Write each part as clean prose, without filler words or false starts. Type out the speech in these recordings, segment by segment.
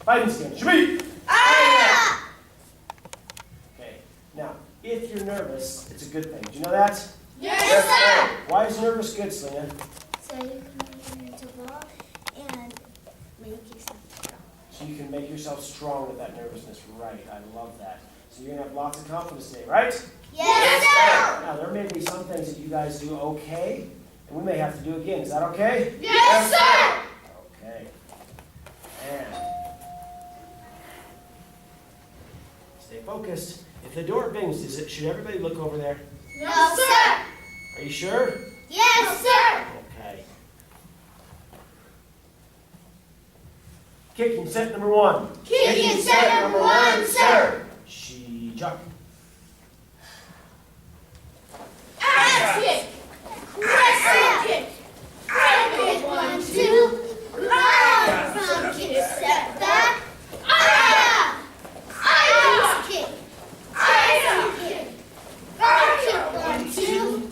Fighting stance. Shimmy! Ah! Okay. Now, if you're nervous, it's a good thing. Do you know that? Yes, sir. Why is nervous good, Selena? So you can learn to walk and make yourself strong. So you can make yourself strong with that nervousness. Right. I love that. So you're going to have lots of confidence today, right? Yes, sir. Now, there may be some things that you guys do okay, and we may have to do again. Is that okay? Yes, sir. Okay. And stay focused. If the door bings, should everybody look over there? No, sir. Are you sure? Yes, sir. Okay. Kicking set number 1. Kicking set number 1, sir. She jump. Ass kick. Press kick. Crank 1, 2. Front kick, step back. Ice kick. Ice kick. Front kick 1, 2.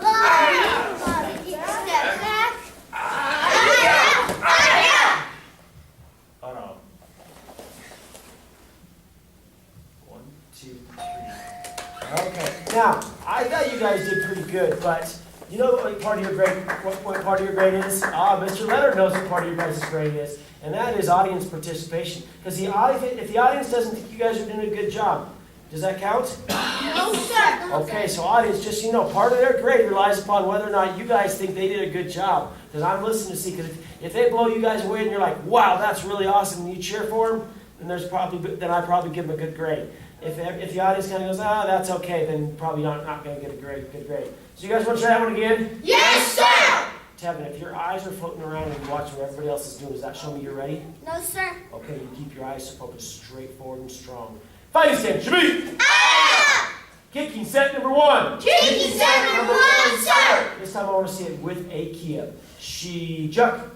Bottom kick, step back. Hold on. 1, 2, 3. Okay. Now, I thought you guys did pretty good, but you know what part of your grade? What part of your grade is? Mr. Leonard knows what part of your guys' grade is, and that is audience participation. Because if the audience doesn't think you guys are doing a good job, does that count? No, sir. Okay, so audience, just so you know, part of their grade relies upon whether or not you guys think they did a good job. Because I'm listening to see, because if they blow you guys away and you're like, wow, that's really awesome, and you cheer for them, then I probably give them a good grade. If the audience kind of goes, that's okay, then probably not going to get a good grade. So you guys want to try that one again? Yes, sir. Tevin, if your eyes are floating around and you watch what everybody else is doing, does that show me you're ready? No, sir. Okay, you keep your eyes focused straight forward and strong. Fighting stance, Shabby! Kicking set number 1. Kicking set number 1, sir. This time I want to see it with a Kia. She juck.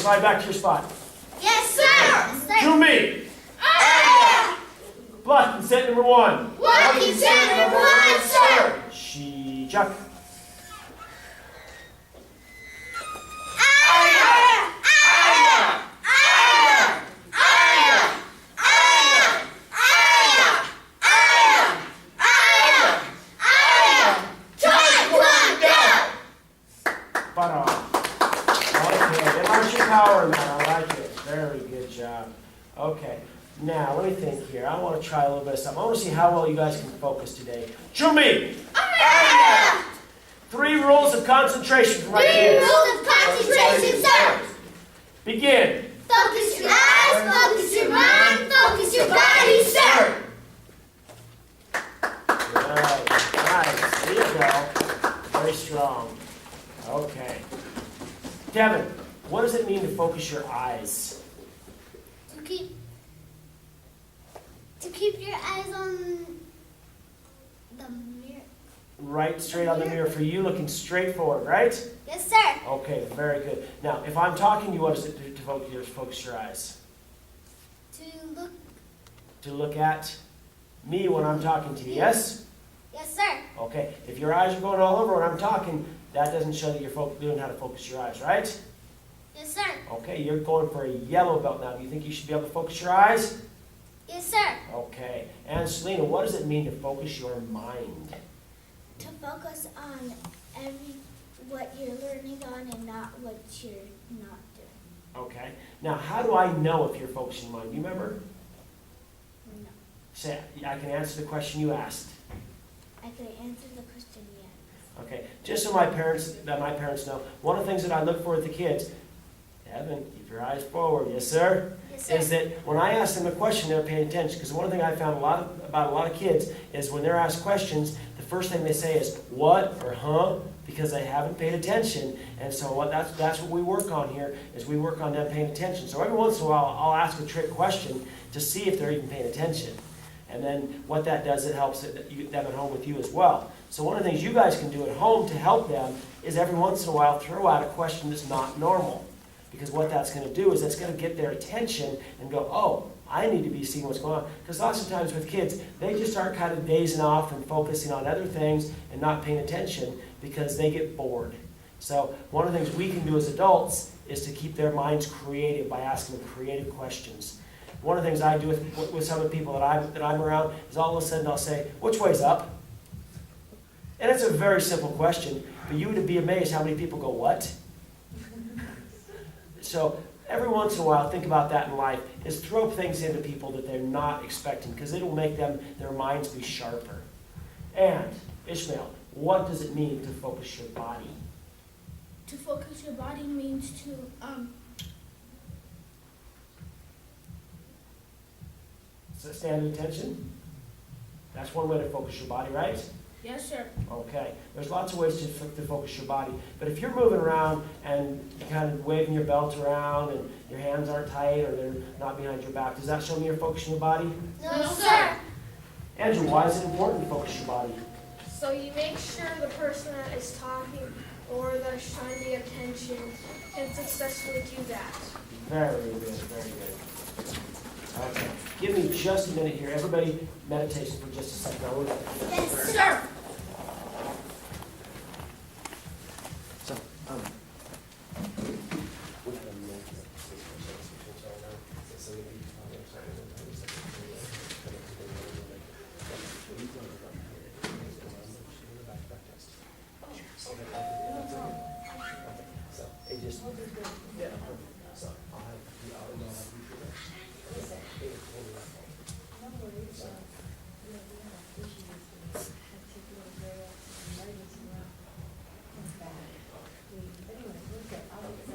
Slide back to your spot. Yes, sir. To me. Blocking set number 1. Blocking set number 1, sir. She juck. Power in that. I like it. Very good job. Okay. Now, let me think here. I want to try a little bit of something. I want to see how well you guys can focus today. To me. 3 rules of concentration for my 3 kids. rules of concentration, sir. Begin. Focus your eyes, focus your mind, focus your body, sir. Good. Nice. There you go. Very strong. Okay. Devin, what does it mean to focus your eyes? To keep your eyes on the mirror. Right straight on the mirror for you, looking straight forward, right? Yes, sir. Okay, very good. Now, if I'm talking to you, what does it do to focus your eyes? To look at me when I'm talking to you, yes? Yes, sir. Okay, if your eyes are going all over when I'm talking, that doesn't show that you're doing how to focus your eyes, right? Yes, sir. Okay, you're going for a yellow belt now. Do you think you should be able to focus your eyes? Yes, sir. Okay. And Selena, what does it mean to focus your mind? To focus on what you're learning on and not what you're not doing. Okay. Now, how do I know if you're focusing your mind? Do you remember? No. Say, I can answer the question you asked. I can answer the question yet. Okay. Just so my parents know, one of the things that I look for with the kids, Evan, keep your eyes forward. Yes, sir? Yes, sir. Is that when I ask them a question, they're paying attention. Because one thing I found about a lot of kids is when they're asked questions, the first thing they say is what or huh, because they haven't paid attention. And so that's what we work on here, is we work on them paying attention. So every once in a while, I'll ask a trick question, to see if they're even paying attention. And then what that does, it helps them at home with you as well. So one of the things you guys can do at home to help them is every once in a while throw out a question that's not normal. Because what that's going to do is it's going to get their attention and go, oh, I need to be seeing what's going on. Because lots of times with kids, they just start kind of dazing off and focusing on other things and not paying attention because they get bored. So one of the things we can do as adults is to keep their minds creative by asking them creative questions. One of the things I do with some of the people that I'm around is all of a sudden I'll say, which way's up? And it's a very simple question, but you would be amazed how many people go, what? So every once in a while, think about that in life, is throw things into people that they're not expecting, because it'll make their minds be sharper. And, Ishmael, what does it mean to focus your body? To focus your body means to, So stand at attention? That's one way to focus your body, right? yes, sir. Okay. There's lots of ways to focus your body. But if you're moving around and you're kind of waving your belt around and your hands aren't tight or they're not behind your back, does that show me you're focusing your body? No, sir. Andrew, why is it important to focus your body? So you make sure the person that is talking or that's trying to get attention can successfully do that. Very good, very good. Okay. Give me just a minute here. Everybody, meditation for just a second. Yes, sir.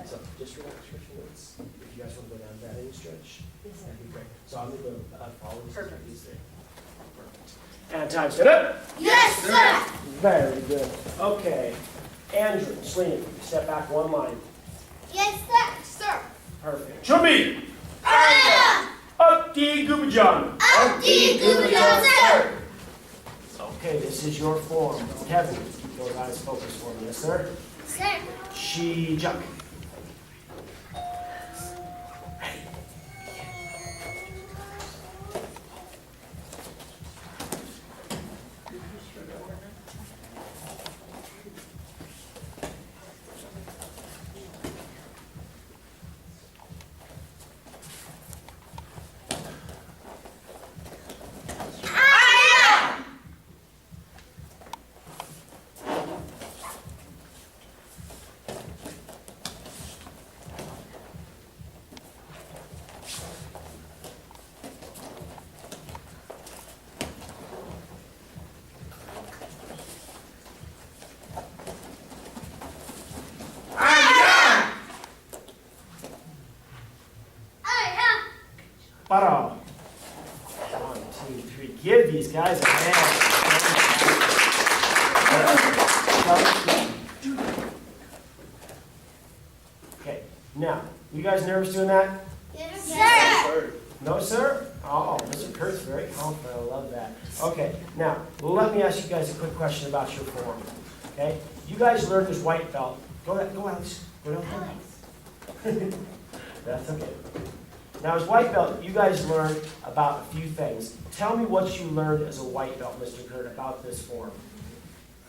So, just relax for a few minutes. If you guys want to go down that any stretch, that'd be great. So I'm going to follow these three. Perfect. And time set up. Yes, sir. Very good. Okay. Andrew, Selena, step back one line. Yes, sir. Perfect. Chubby! Ah! Updi Goobajon. Updi Goobajon, sir. Okay, this is your form. Kevin, keep those eyes focused for me. Yes, sir? Sir. She jump. Para. 1, 2, 3. Give these guys a hand. Okay, now, you guys nervous doing that? Yes, sir. No, sir? Oh, Mr. Kurt's very confident. I love that. Okay, now, let me ask you guys a quick question about your form. Okay? You guys learned this white belt. Go, Alex. Go down. That's okay. Now, as white belt, you guys learned about a few things. Tell me what you learned as a white belt, Mr. Kurt, about this form.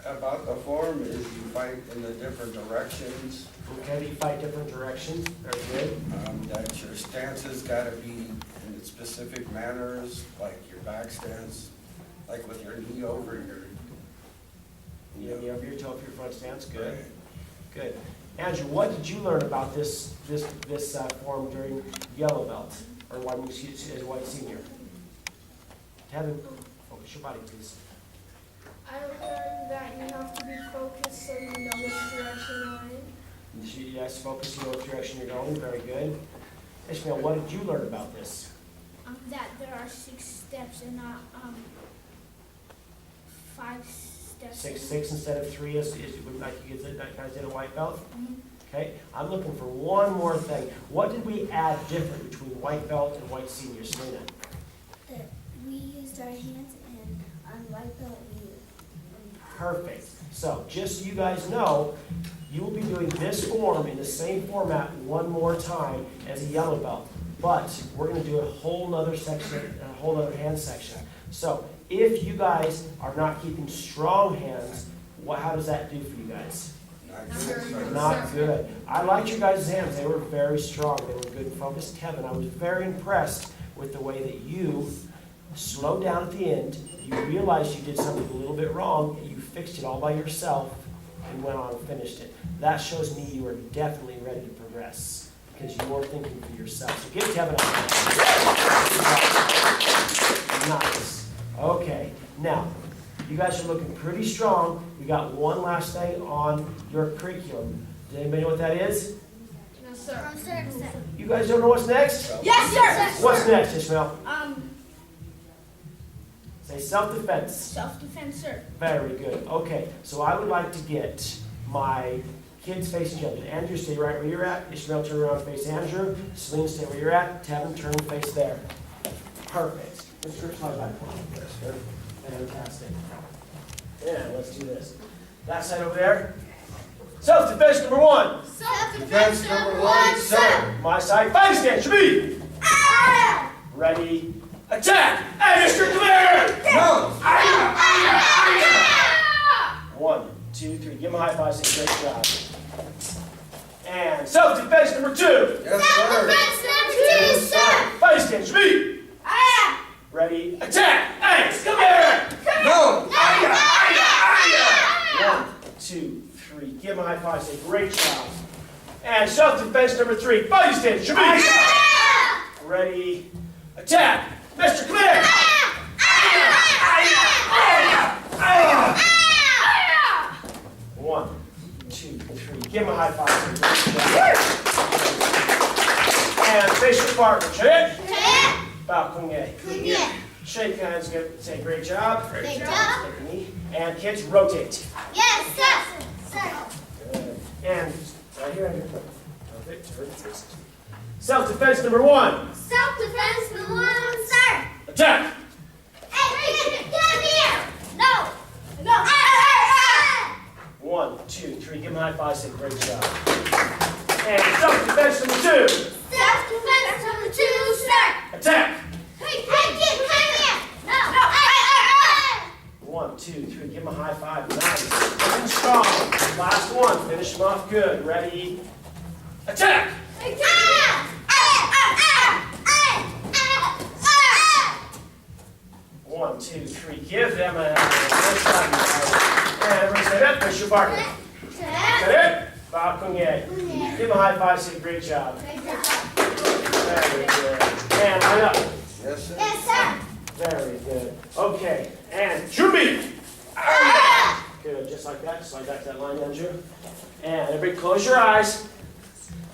About the form is you fight in the different directions. Okay, that you fight different directions. Very good. That your stances got to be in specific manners, like your back stance, like with your knee over your. You have your toe for your front stance. Good. Right. Good. Andrew, what did you learn about this form during yellow belt, or as white senior? Kevin, focus your body, please. I learned that you have to be focused so you know which direction you're in. Yes, focus, you know which direction you're going. Very good. Ishmael, what did you learn about this? That there are 6 steps and not 5 steps. 6 instead of 3 is like you guys did a white belt? Mhm. Okay, I'm looking for one more thing. What did we add different between white belt and white senior, Selena? Perfect. So, just so you guys know, you will be doing this form in the same format one more time as a yellow belt. But we're going to do a whole nother section, a whole nother hand section. So, if you guys are not keeping strong hands, how does that do for you guys? Not good. I liked your guys' hands. They were very strong. They were good and focused. Kevin, I was very impressed with the way that you slowed down at the end. You realized you did something a little bit wrong. You fixed it all by yourself and went on and finished it. That shows me you are definitely ready to progress because you are thinking for yourself. So give Kevin a hand. Nice. Okay. Now, you guys are looking pretty strong. We got one last thing on your curriculum. Does anybody know what that is? No, sir. You guys don't know what's next? Yes, sir. What's next, Ishmael? Say self-defense. Self-defense, sir. Very good. Okay, so I would like to get my kids facing each other. Andrew, stay right where you're at. Ishmael, turn around, face Andrew. Selena, stay where you're at. Tevin, turn and face there. Perfect. Mr. Church, high five. Fantastic. Yeah, let's do this. That side over there. Self-defense number one. Self-defense number one, sir. My side, fighting stance, should be. Ready, attack! Hey, Mr. Come here! No! 1, 2, 3. Give him a high five, say great job. And self-defense number two. Yes, sir. Self-defense number two, sir. Fighting stance, should be. Ready, attack! Hey, come here! No! 1, 2, 3. Give him a high five, say great job. And self-defense number three. Fighting stance, should be. Ready, attack! Mister, come here! 1, 2, 3. Give him a high five, say great job. And face your partner, check. Balcony. Shake hands, good. Say great job. Great job. Take a knee. And kids, rotate. Yes, sir. Good. And right here, perfect. Perfect. Self-defense number one. Self-defense number one, sir. Attack. Hey, get here. No. 1, 2, 3. Give them a high five. Say great job. And self-defense number two. Self-defense number two, sir. Attack. Hey, get here. No. 1, 2, 3. Give them a high five. Nice. Looking strong. Last one. Finish them off good. Ready. Attack. 1, 2, 3. Give them a good job. And everybody say that. Finish your barking. Get it? Balcony. Give them a high five. Say great job. Very good. And line up. Yes, sir. Yes, sir. Very good. Okay. And shoot me. Good. Just like that. Just like that line, Andrew. And everybody close your eyes.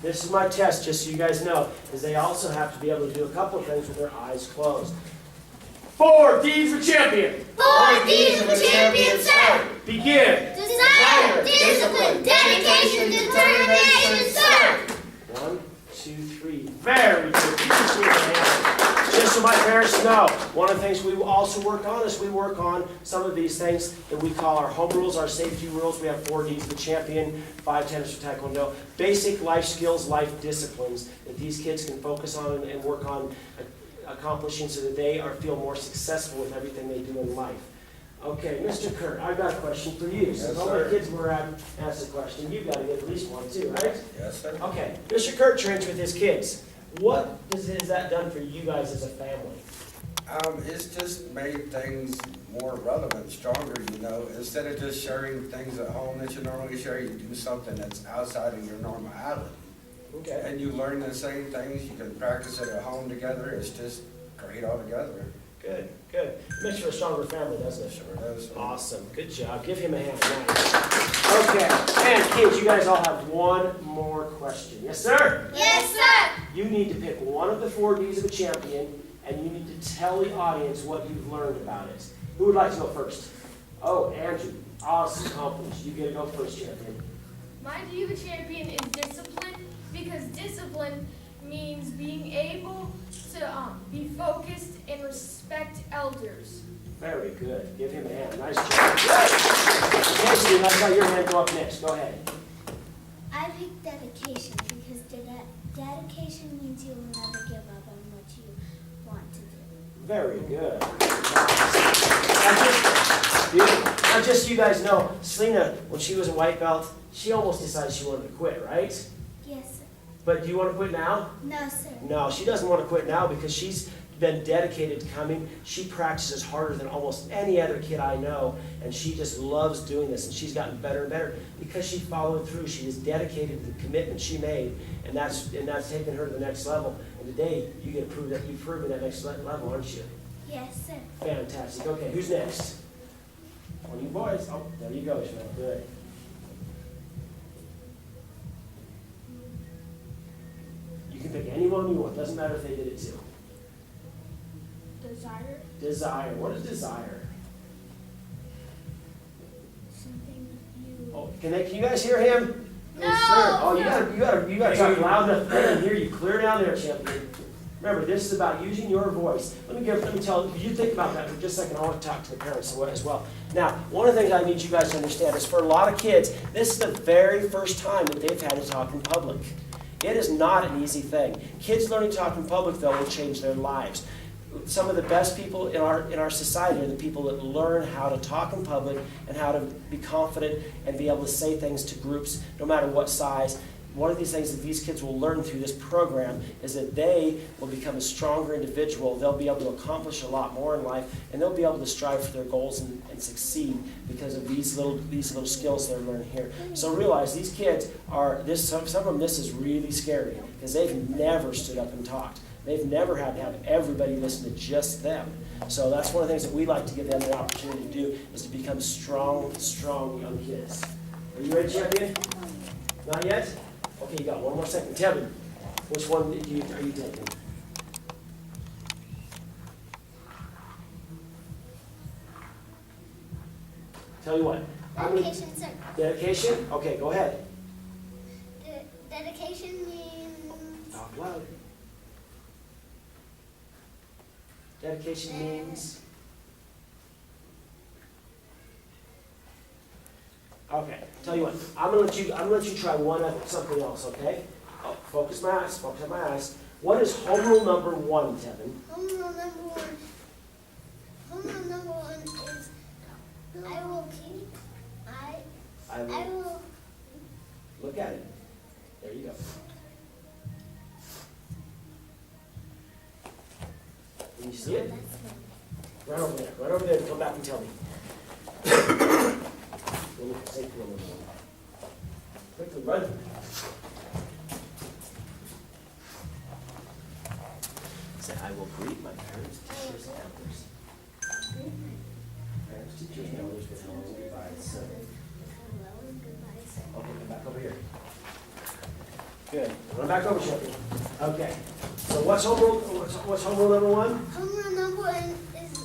This is my test, just so you guys know, is they also have to be able to do a couple of things with their eyes closed. 4 D's of champion. 4 D's of a champion, sir. Begin. Desire, discipline, dedication, determination, sir. 1, 2, 3. Very good. You just need a hand. Just so my parents know, one of the things we also work on is we work on some of these things that we call our home rules, our safety rules. We have 4 Ds of the champion, 5 tennis for taekwondo. Basic life skills, life disciplines that these kids can focus on and work on accomplishing so that they feel more successful with everything they do in life. Okay, Mr. Kurt, I've got a question for you. Since all the kids were asked a question, you've got to get at least one too, right? Yes, sir. Okay, Mr. Kurt trains with his kids. What has that done for you guys as a family? It's just made things more relevant, stronger, you know. Instead of just sharing things at home that you normally share, you do something that's outside of your normality. Okay. And you learn the same things, you can practice it at home together, it's just great altogether. Good, good. Makes for a stronger family, doesn't it? Sure does. Awesome, good job. Give him a hand. Nice. Okay, and kids, you guys all have one more question. Yes, sir? Yes, sir. You need to pick one of the 4 Ds of a champion, and you need to tell the audience what you've learned about it. Who would like to go first? Oh, Andrew. Awesome, accomplished. You get to go first, champion. My D of a champion is discipline, because discipline means being able to be focused and respect elders. Very good. Give him a hand. Nice job. Okay, Steve, I got your hand go up next. Go ahead. I picked dedication because dedication means you will never give up on what you want to do. Very good. Now just so you guys know, Selena, when she was a white belt, she almost decided she wanted to quit, right? Yes, sir. But do you want to quit now? No, sir. No, she doesn't want to quit now because she's been dedicated to coming. She practices harder than almost any other kid I know, and she just loves doing this, and she's gotten better and better because she followed through. She is dedicated to the commitment she made, and that's taken her to the next level. And today, you get to prove that you've proven that next level, aren't you? Yes, sir. Fantastic. Okay, who's next? One of you boys. Oh, there you go, Ishmael. Good. You can pick any one you want. Doesn't matter if they did it too. Desire. Desire. What is desire? Something you. Oh, can you guys hear him? No! Oh, you gotta talk loud enough they can hear you clear down there, champion. Remember, this is about using your voice. Let me tell you, think about that for just a second. I want to talk to the parents as well. Now, one of the things I need you guys to understand is for a lot of kids, this is the very first time that they've had to talk in public. It is not an easy thing. Kids learning to talk in public, though, will change their lives. Some of the best people in our society are the people that learn how to talk in public and how to be confident and be able to say things to groups, no matter what size. One of these things that these kids will learn through this program is that they will become a stronger individual. They'll be able to accomplish a lot more in life, and they'll be able to strive for their goals and succeed because of these little skills they're learning here. So realize these kids some of them, this is really scary because they've never stood up and talked. They've never had to have everybody listen to just them. So that's one of the things that we like to give them the opportunity to do is to become strong young kids. Are you ready, champion? Not yet? Okay, you got one more second. Tevin, which one are you taking? Tell you what. Dedication, sir. Dedication? Okay, go ahead. Dedication means. Talk loud. Dedication means. Okay, tell you what. I'm gonna let you try something else. Okay. Oh, focus my eyes. Focus on my eyes. What is home rule number 1, Tevin? Home rule number 1. Home rule number 1 is I will keep. I will. Look at it. There you go. Can you see it? Run over there. Run over there and come back and tell me. We'll look at safety on this one. Quickly, run. Say, I will greet my parents, teachers, and elders. Parents, teachers, and elders with hello and goodbye. So, Hello and goodbye, sir. okay, come back over here. Good. Run back over, champion. Okay. So what's home rule number 1? Home rule number 1 is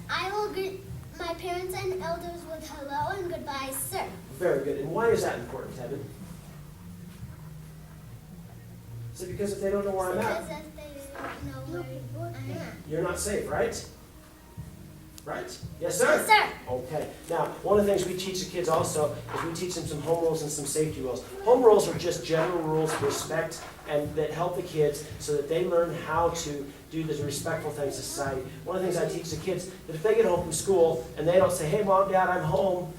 I will greet my parents and elders with hello and goodbye, sir. Very good. And why is that important, Tevin? Is it because if they don't know where I'm Because at, if they don't know where I'm at. you're not safe, right? Right? Yes, sir? Yes, sir. Okay. Now, one of the things we teach the kids also is we teach them some home rules and some safety rules. Home rules are just general rules of respect and that help the kids so that they learn how to do the respectful things in society. One of the things I teach the kids, that if they get home from school and they don't say, hey, Mom, Dad, I'm home,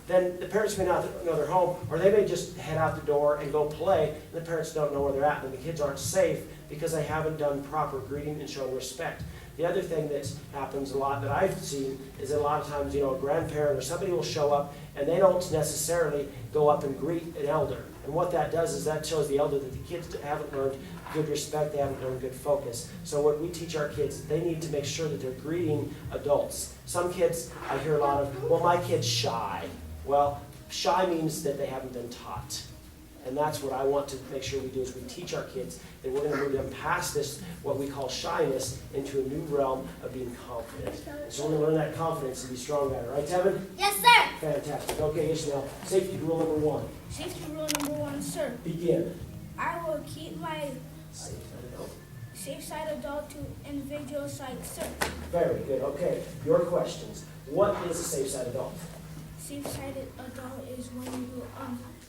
then the parents may not know they're home, or they may just head out the door and go play, and the parents don't know where they're at, and the kids aren't safe because they haven't done proper greeting and showing respect. The other thing that happens a lot that I've seen is that a lot of times, a grandparent or somebody will show up and they don't necessarily go up and greet an elder. And what that does is that shows the elder that the kids haven't learned good respect, they haven't learned good focus. So what we teach our kids, they need to make sure that they're greeting adults. Some kids, I hear a lot of, well, my kid's shy. Well, shy means that they haven't been taught. And that's what I want to make sure we do is we teach our kids that we're going to move them past this, what we call shyness, into a new realm of being confident. And so we're going to learn that confidence and be strong at it. Right, Tevin? Yes, sir. Fantastic. Okay, Ishmael, safety rule number 1. Safety rule number 1, sir. Begin. I will keep my Safe, let it go. Safe side adult to individual side search. Very good. Okay, your questions. What is a safe side adult? Safe side adult is when you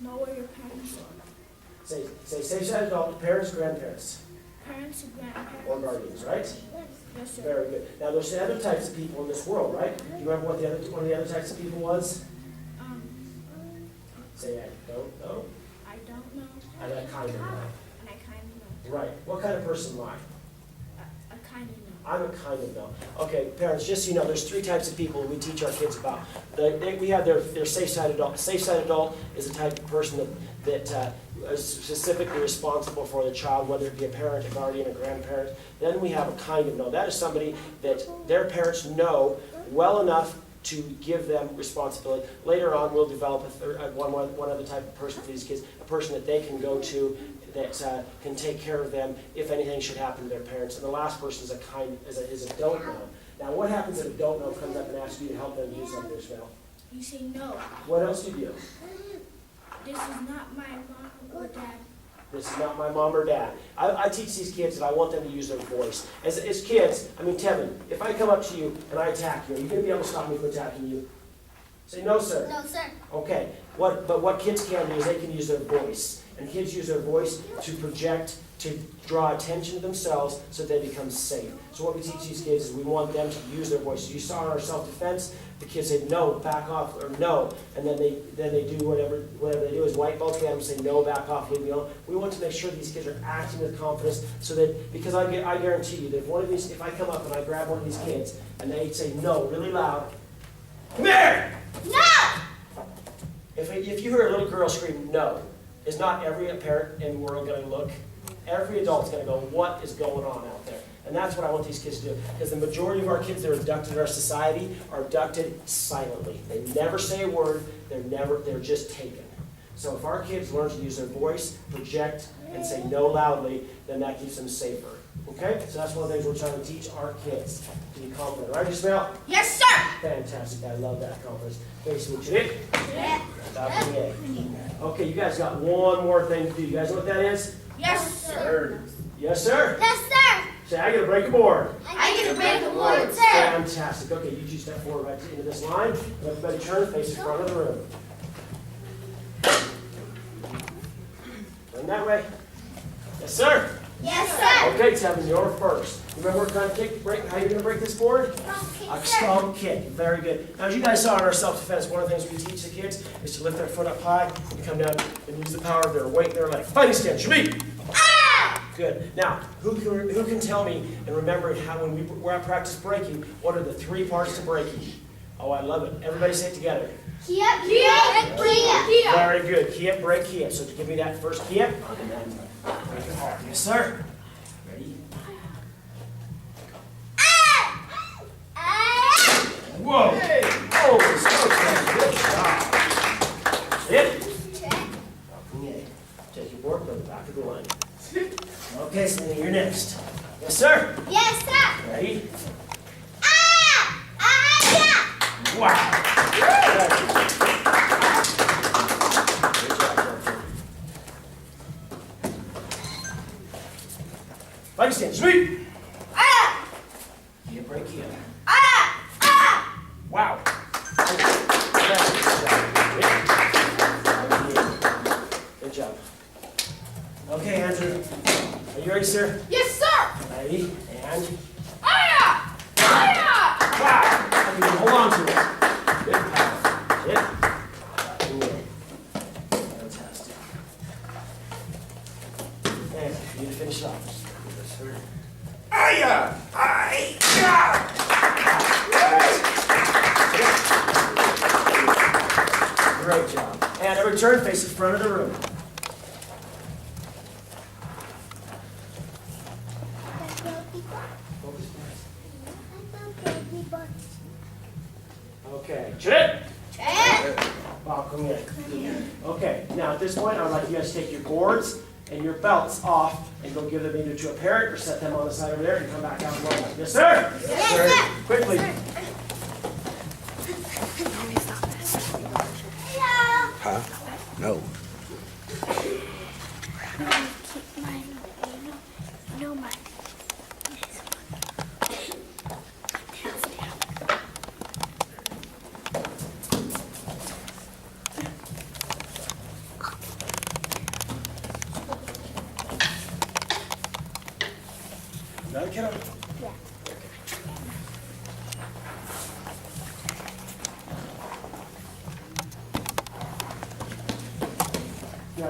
know where your parents are. Say safe side adult, parents, grandparents, Parents and grandparents. or guardians, right? Yes, sir. Very good. Now, there's other types of people in this world, right? Do you remember what one of the other types of people was? Say, I don't know. I don't know. I kind of know. And I kind of know. Right. What kind of person am I? I kind of know. I'm a kind of know. Okay, parents, just so you know, there's 3 types of people we teach our kids about. We have their safe side adult. Safe side adult is the type of person that is specifically responsible for the child, whether it be a parent, a guardian, a grandparent. Then we have a kind of know. That is somebody that their parents know well enough to give them responsibility. Later on, we'll develop one other type of person for these kids, a person that they can go to that can take care of them if anything should happen to their parents. And the last person is a don't know. Now, what happens if a don't know comes up and asks you to help them do something, Ishmael? You say no. What else do you do? This is not my mom or dad. This is not my mom or dad. I teach these kids that I want them to use their voice. As kids, I mean, Tevin, if I come up to you and I attack you, are you going to be able to stop me from attacking you? Say, no, sir. No, sir. Okay. But what kids can do is they can use their voice. And kids use their voice to project, to draw attention to themselves so they become safe. So what we teach these kids is we want them to use their voice. You saw in our self-defense, the kids say no, back off, or no, and then they do whatever they do is white belt at them, say no, back off, leave me alone. We want to make sure these kids are acting with confidence, so that because I guarantee you that if I come up and I grab one of these kids and they say no really loud, come here! No! If you hear a little girl scream no, is not every parent in the world going to look? Every adult's going to go, what is going on out there? And that's what I want these kids to do. Because the majority of our kids that are abducted in our society are abducted silently. They never say a word. They're just taken. So if our kids learn to use their voice, project, and say no loudly, then that keeps them safer. Okay? So that's one of the things we're trying to teach our kids to be confident. Right, Ismael? Yes, sir! Fantastic. I love that confidence. Basically, Yeah. Okay, you guys got one more thing to do. You guys know what that is? Yes, sir. Yes, sir? Yes, sir! Say, I gotta break a board. I get a break award, sir! Fantastic. Okay, you two step forward right into this line. Everybody turn, face the front of the room. Turn that way. Yes, sir? Yes, sir! Okay, Tevin, you're first. Remember what kind of how you're gonna break this board? A strong kick. Very good. Now, as you guys saw in our self-defense, one of the things we teach the kids is to lift their foot up high and come down and use the power of their weight, their leg. Fighting stance, Shamik! Good. Now, who can tell me and remember how when we're at practice breaking, what are the 3 parts to breaking? Oh, I love it. Everybody say it together. Key up, key up, key up. Very good. Key up, break, key up. So give me that first key up. And then break it hard. Yes, sir. Ready? Whoa! Holy smokes, good job. Hit. Take your board, go to the back of the line. Okay, so then you're next. Yes, sir. Yes, sir! Ready? Yeah! Wow. Fighting stance, sweep. Can't break here. Wow. Good job. Okay, Andrew. Are you ready, sir? Yes, sir! Ready? And Aya! Aya! wow! I can hold on to it. Good power. Good. Fantastic. And you need to finish off. Yes, sir. Aya! Aya! Great job. And a return face in front of the room. Okay. Chit. Bob, come in. Okay. Now at this point, I would like you guys to take your boards and your belts off and go give them either to a parent or set them on the side over there and come back out and roll them. Yes, sir. Yes, sir. Quickly. Huh? No. Keep mine, no mine.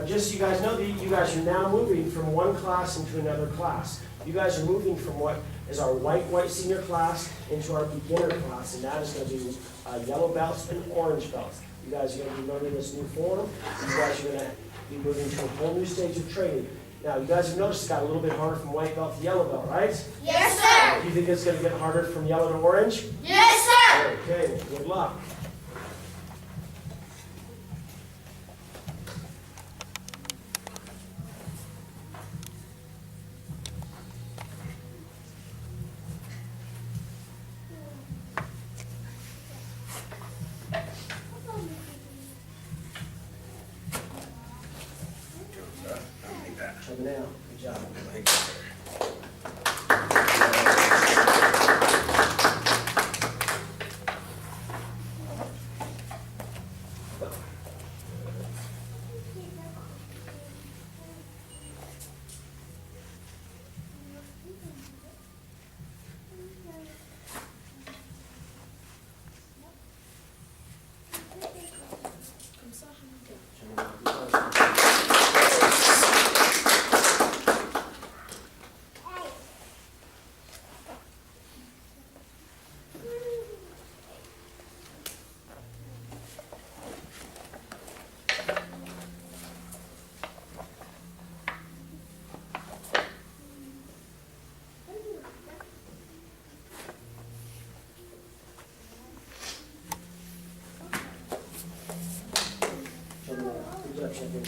just so you guys know, you guys are now moving from one class into another class. You guys are moving from what is our white senior class into our beginner class, and that is going to be yellow belts and orange belts. You guys are going to be learning this new form. You guys are going to be moving to a whole new stage of training. Now, you guys have noticed it got a little bit harder from white belt to yellow belt, right? Yes, sir. Do you think it's going to get harder from yellow to orange? Yes, sir. Okay, well, good luck. Coming out. Good job. Thank you. Good job, champion.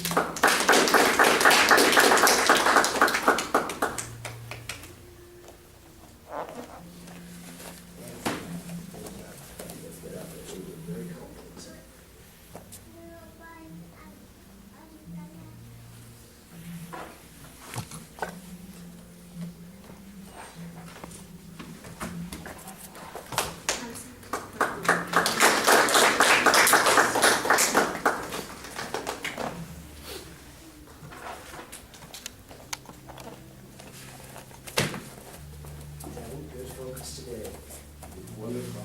Having good focus today. Wonderful.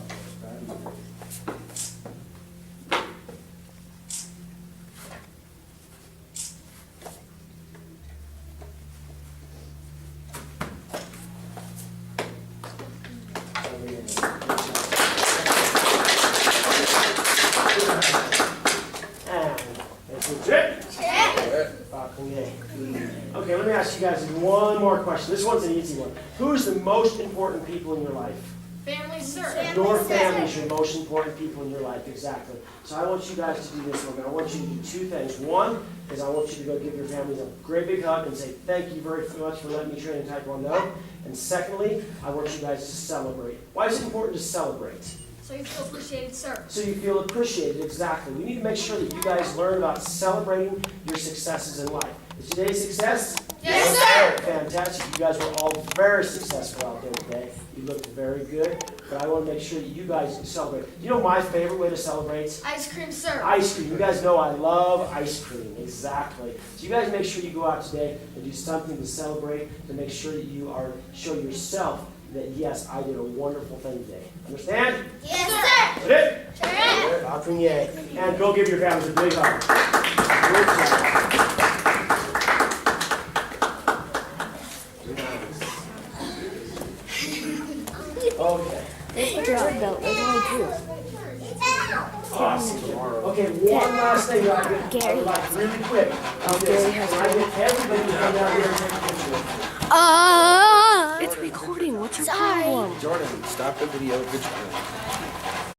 Okay, let me ask you guys one more question. This one's an easy one. Who's the most important people in your life? Family, sir. Your family is your most important people in your life, exactly. So I want you guys to do this one. I want you to do two things. One is I want you to go give your families a great big hug and say, thank you very much for letting me train in Taekwondo. And secondly, I want you guys to celebrate. Why is it important to celebrate? So you feel appreciated, sir. So you feel appreciated, exactly. We need to make sure that you guys learn about celebrating your successes in life. Is today a success? Yes, sir. Fantastic. You guys were all very successful out there today. You looked very good, but I want to make sure that you guys celebrate. You know my favorite way to celebrate? Ice cream, sir. Ice cream. You guys know I love ice cream. Exactly. So you guys make sure you go out today and do something to celebrate, to make sure that you show yourself that, yes, I did a wonderful thing today. Understand? Yes, sir. Is it? Sure. Balcony yay. And go give your families a big hug. Good job. Okay. Red belt, there's only two. Awesome. Okay, one last thing I would like really quick. Gary has Can I get everybody to come down here and take a picture? It's recording. What's your problem? Jordan, stop the video. Good job.